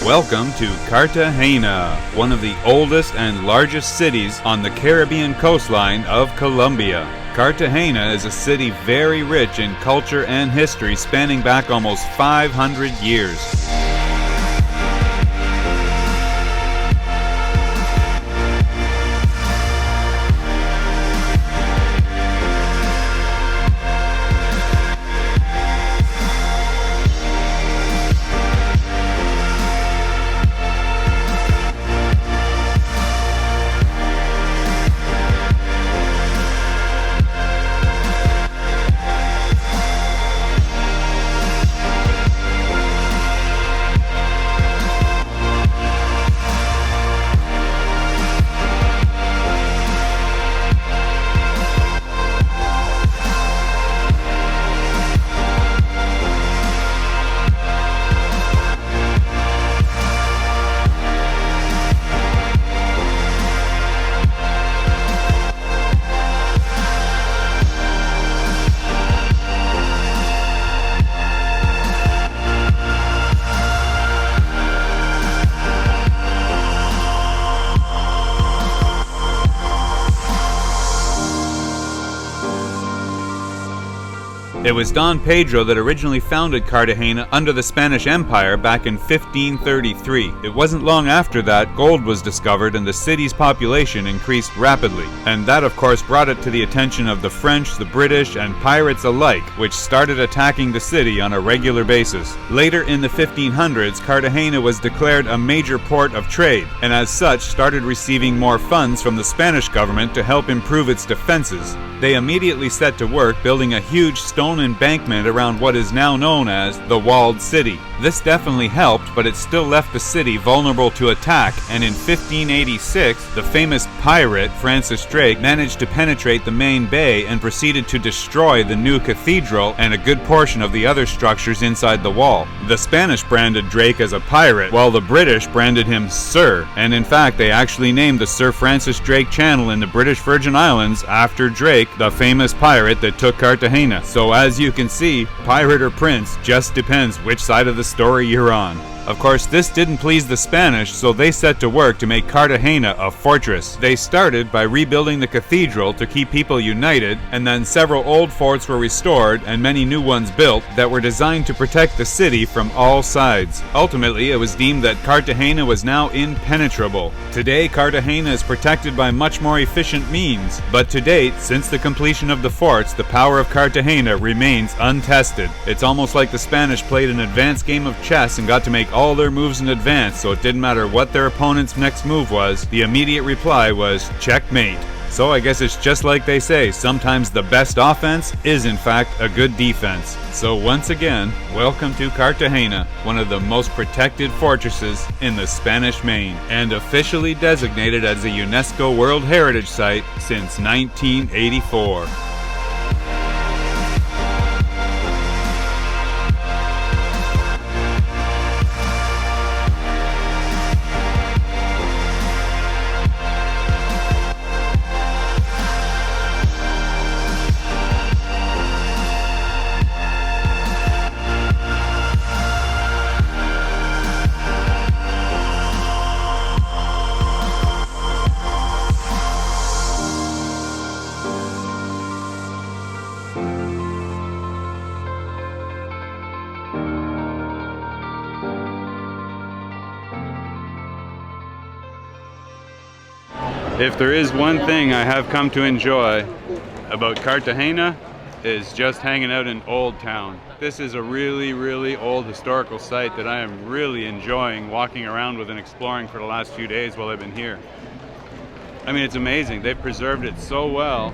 Welcome to Cartagena, one of the oldest and largest cities on the Caribbean coastline of Colombia. Cartagena is a city very rich in culture and history spanning back almost 500 years. It was Don Pedro that originally founded Cartagena under the Spanish Empire back in 1533. It wasn't long after that gold was discovered and the city's population increased rapidly. And that of course brought it to the attention of the French, the British, and pirates alike, which started attacking the city on a regular basis. Later in the 1500s, Cartagena was declared a major port of trade, and as such started receiving more funds from the Spanish government to help improve its defenses. They immediately set to work building a huge stone embankment around what is now known as the Walled City. This definitely helped, but it still left the city vulnerable to attack, and in 1586, the famous pirate Francis Drake managed to penetrate the main bay and proceeded to destroy the new cathedral and a good portion of the other structures inside the wall. The Spanish branded Drake as a pirate, while the British branded him Sir, and in fact they actually named the Sir Francis Drake Channel in the British Virgin Islands after Drake, the famous pirate that took Cartagena. So as you can see, pirate or prince just depends which side of the story you're on. Of course, this didn't please the Spanish, so they set to work to make Cartagena a fortress. They started by rebuilding the cathedral to keep people united, and then several old forts were restored and many new ones built that were designed to protect the city from all sides. Ultimately, it was deemed that Cartagena was now impenetrable. Today, Cartagena is protected by much more efficient means, but to date, since the completion of the forts, the power of Cartagena remains untested. It's almost like the Spanish played an advanced game of chess and got to make all their moves in advance, so it didn't matter what their opponent's next move was, the immediate reply was checkmate. So I guess it's just like they say, sometimes the best offense is in fact a good defense. So once again, welcome to Cartagena, one of the most protected fortresses in the Spanish Main, and officially designated as a UNESCO World Heritage Site since 1984. If there is one thing I have come to enjoy about Cartagena, is just hanging out in Old Town. This is a really old historical site that I am really enjoying walking around with and exploring for the last few days while I've been here. I mean, it's amazing. They've preserved it so well.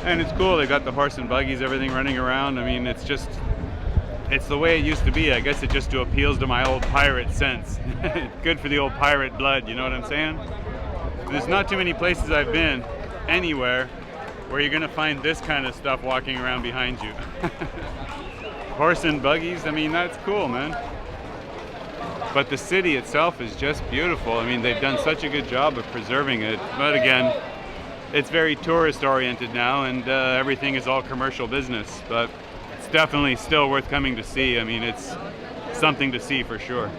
And it's cool. They got the horse and buggies, everything running around. I mean, it's the way it used to be. I guess it just appeals to my old pirate sense. Good for the old pirate blood, you know what I'm saying? There's not too many places I've been, anywhere, where you're gonna find this kind of stuff walking around behind you. Horse and buggies, I mean, that's cool, man. But the city itself is just beautiful. I mean, they've done such a good job of preserving it. But again, it's very tourist oriented now, and everything is all commercial business. But it's definitely still worth coming to see. I mean, it's something to see for sure.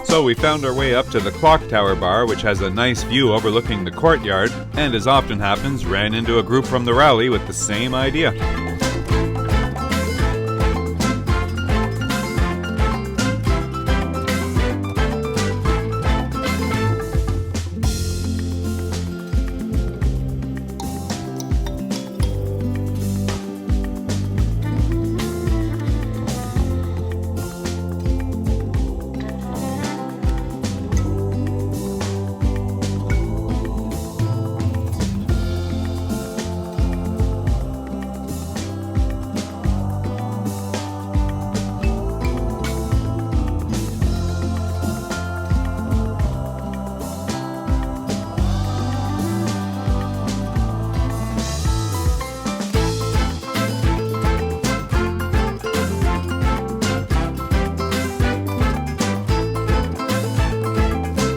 So we found our way up to the Clock Tower bar, which has a nice view overlooking the courtyard, and as often happens, ran into a group from the rally with the same idea.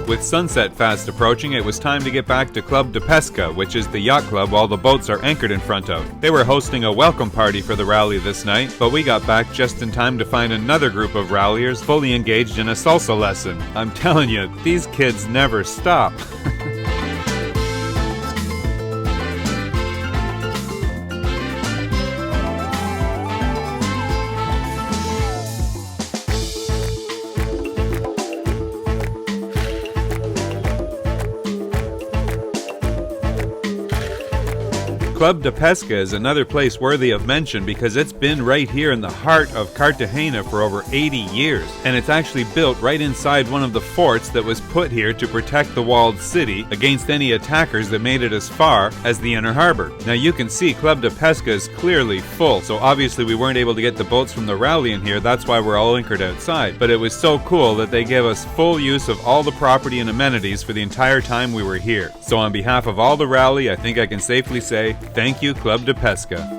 With sunset fast approaching, it was time to get back to Club de Pesca, which is the yacht club all the boats are anchored in front of. They were hosting a welcome party for the rally this night, but we got back just in time to find another group of ralliers fully engaged in a salsa lesson. I'm telling you, these kids never stop. Club de Pesca is another place worthy of mention because it's been right here in the heart of Cartagena for over 80 years, and it's actually built right inside one of the forts that was put here to protect the walled city against any attackers that made it as far as the inner harbor. Now you can see Club de Pesca is clearly full, so obviously we weren't able to get the boats from the rally in here, that's why we're all anchored outside. But it was so cool that they gave us full use of all the property and amenities for the entire time we were here. So on behalf of all the rally, I think I can safely say, thank you, Club de Pesca.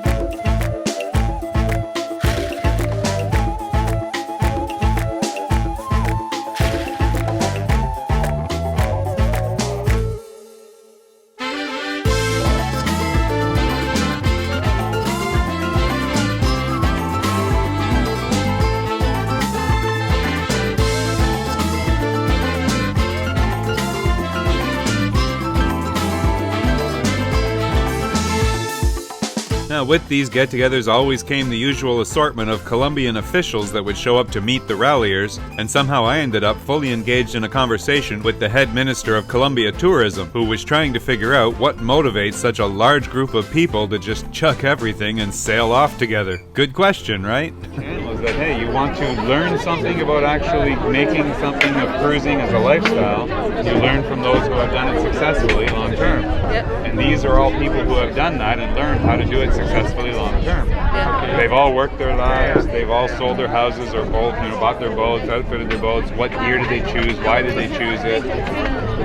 Now, with these get-togethers always came the usual assortment of Colombian officials that would show up to meet the ralliers, and somehow I ended up fully engaged in a conversation with the head minister of Colombia Tourism, who was trying to figure out what motivates such a large group of people to just chuck everything and sail off together. Good question, right? Was that, hey, you want to learn something about actually making something of cruising as a lifestyle, you learn from those who have done it successfully long term. Yep. And these are all people who have done that and learned how to do it successfully long term. Yeah. They've all worked their lives, they've all sold their houses or both, bought their boats, outfitted their boats. What year did they choose? Why did they choose it?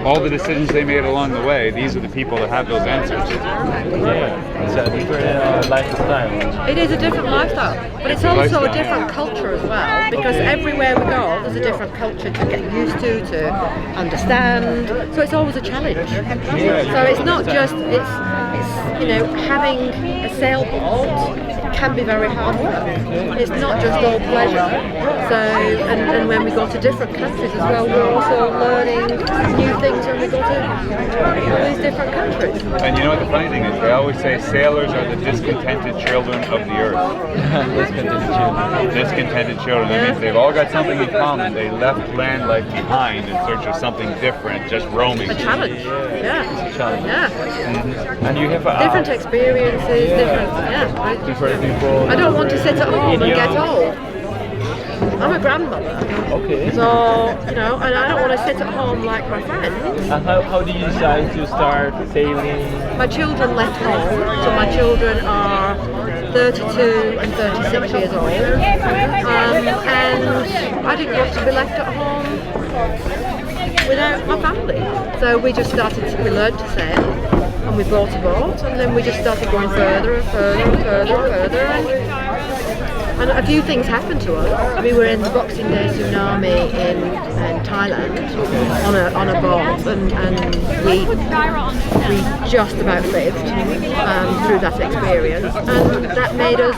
All the decisions they made along the way, these are the people that have those answers. Yeah, it's a different lifestyle. It is a different lifestyle, but it's also a different culture as well, because everywhere we go, there's a different culture to get used to understand. So it's always a challenge. So it's not just, it's having a sailboat can be very hard work. It's not just all pleasure. So, and when we go to different countries as well, we're also learning new things when we go to these different countries. And you know what the funny thing is? They always say sailors are the discontented children of the earth. Discontented children. Discontented children. That means they've all got something in common. They left land life behind in search of something different, just roaming. A challenge. Yeah. It's a challenge. Yeah. Mm-hmm. And you have different experiences, different people. I don't want to sit at home and get old. I'm a grandmother. Okay. So, and I don't want to sit at home like my friends. And how did you decide to start sailing? My children left home, so my children are 32 and 36 years old. And I didn't want to be left at home without my family. So we just we learned to sail, and we bought a boat, and then we just started going further and further and further and further. And a few things happened to us. We were in the Boxing Day tsunami in Thailand on a boat, and we just about lived through that experience, and that made us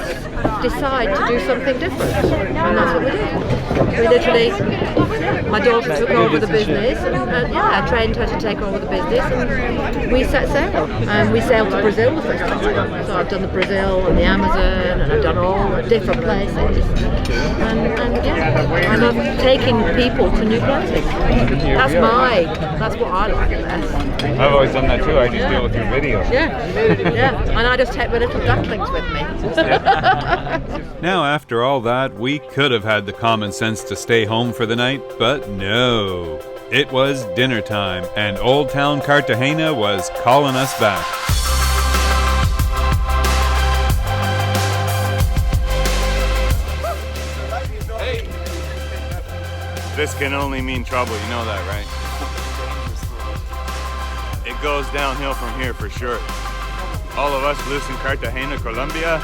decide to do something different, and that's what we did. We literally, my daughter took over the business, and yeah, I trained her to take over the business, and we set sail. And we sailed to Brazil the first time. So I've done the Brazil and the Amazon, and I've done all the different places. And yeah, I love taking people to new places. That's what I like best. I've always done that too. I just deal with your videos. Yeah, and I just take my little ducklings with me. Now, after all that, we could have had the common sense to stay home for the night, but no. It was dinner time, and Old Town Cartagena was calling us back. This can only mean trouble, you know that, right? It goes downhill from here for sure. All of us loose in Cartagena, Colombia.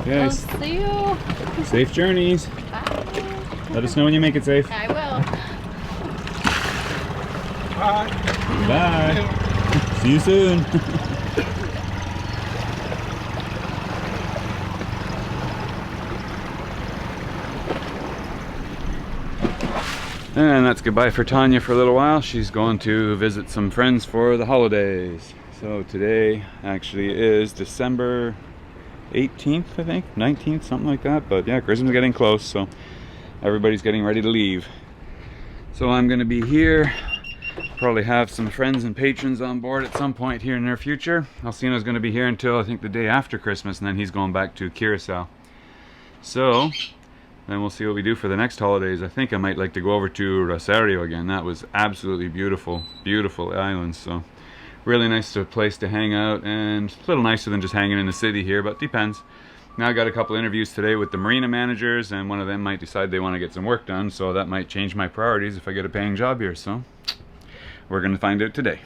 Yes. I'll see you. Safe journeys. Bye. Let us know when you make it safe. I will. Bye. See you soon. And that's goodbye for Tanya for a little while. She's going to visit some friends for the holidays. So today actually is December 18th, I think, 19th, something like that. But yeah, Christmas is getting close, so everybody's getting ready to leave. So I'm going to be here Probably have some friends and patrons on board at some point here in the near future. Alcino's going to be here until I think the day after Christmas, and then he's going back to Curacao. So then we'll see what we do for the next holidays. I think I might like to go over to Rosario again. That was absolutely beautiful, beautiful island. So really nice place to hang out, and a little nicer than just hanging in the city here, but depends. Now I got a couple interviews today with the marina managers, and one of them might decide they want to get some work done, so that might change my priorities if I get a paying job here. So we're going to find out today.